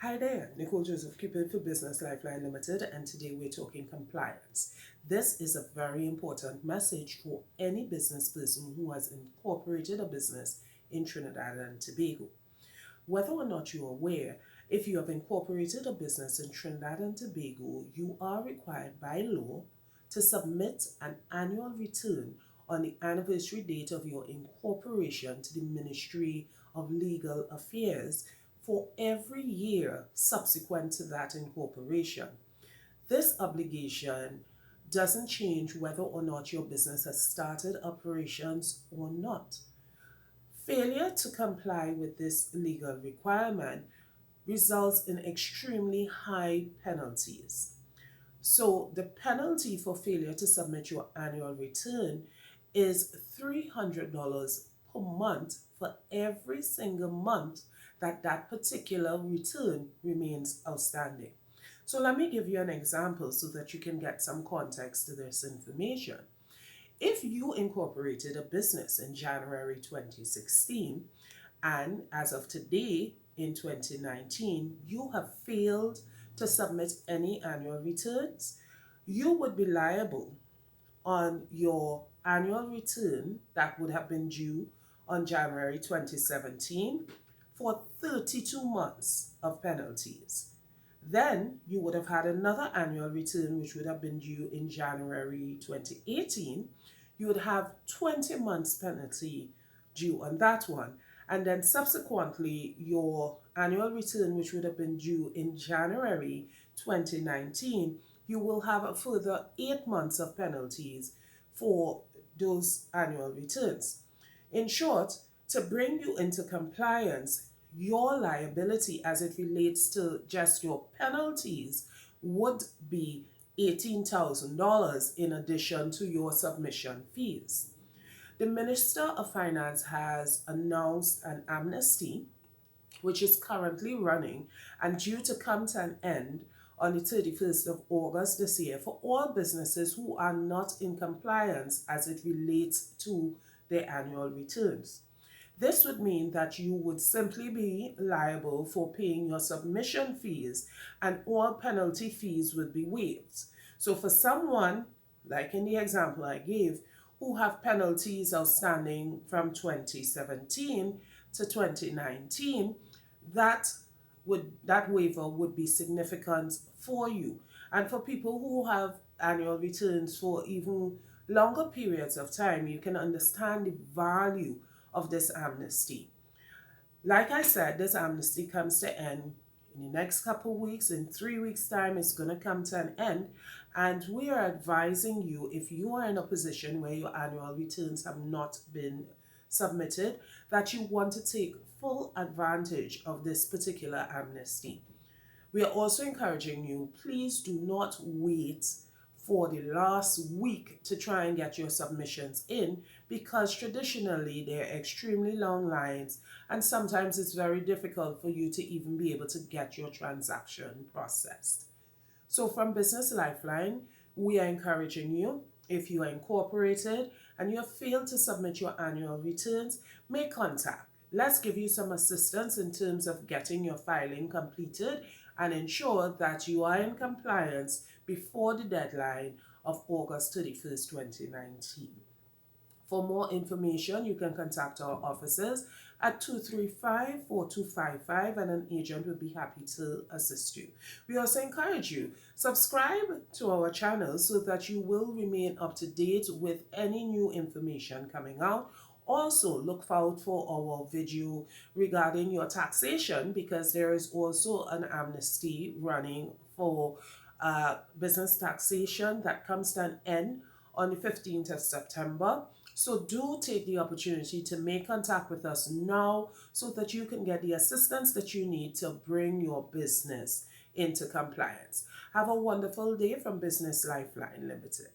Hi there, Nicole Joseph Cupid for Business Lifeline Limited, and today we're talking compliance. This is a very important message for any business person who has incorporated a business in Trinidad and Tobago. Whether or not you're aware, if you have incorporated a business in Trinidad and Tobago, you are required by law to submit an annual return on the anniversary date of your incorporation to the Ministry of Legal Affairs for every year subsequent to that incorporation. This obligation doesn't change whether or not your business has started operations or not. Failure to comply with this legal requirement results in extremely high penalties. So the penalty for failure to submit your annual return is $300 per month for every single month that particular return remains outstanding. So let me give you an example so that you can get some context to this information. If you incorporated a business in January 2016 and as of today in 2019, you have failed to submit any annual returns, you would be liable on your annual return that would have been due on January 2017 for 32 months of penalties. Then you would have had another annual return which would have been due in January 2018. You would have 20 months penalty due on that one. And then subsequently, your annual return, which would have been due in January 2019, you will have a further 8 months of penalties for those annual returns. In short, to bring you into compliance, your liability as it relates to just your penalties would be $18,000 in addition to your submission fees. The Minister of Finance has announced an amnesty, which is currently running and due to come to an end on the 31st of August this year for all businesses who are not in compliance as it relates to their annual returns. This would mean that you would simply be liable for paying your submission fees and all penalty fees would be waived. So for someone, like in the example I gave, who have penalties outstanding from 2017 to 2019, that waiver would be significant for you. And for people who have annual returns for even longer periods of time, you can understand the value of this amnesty. Like I said, this amnesty comes to end in the next couple of weeks. In 3 weeks' time, it's going to come to an end. And we are advising you, if you are in a position where your annual returns have not been submitted, that you want to take full advantage of this particular amnesty. We are also encouraging you, please do not wait for the last week to try and get your submissions in, because traditionally they're extremely long lines and sometimes it's very difficult for you to even be able to get your transaction processed. So from Business Lifeline, we are encouraging you, if you are incorporated and you have failed to submit your annual returns, make contact. Let's give you some assistance in terms of getting your filing completed and ensure that you are in compliance before the deadline of August 31st, 2019. For more information, you can contact our offices at 235-4255 and an agent will be happy to assist you. We also encourage you, subscribe to our channel so that you will remain up to date with any new information coming out. Also, look out for our video regarding your taxation, because there is also an amnesty running for business taxation that comes to an end on the 15th of September. So do take the opportunity to make contact with us now so that you can get the assistance that you need to bring your business into compliance. Have a wonderful day from Business Lifeline Limited.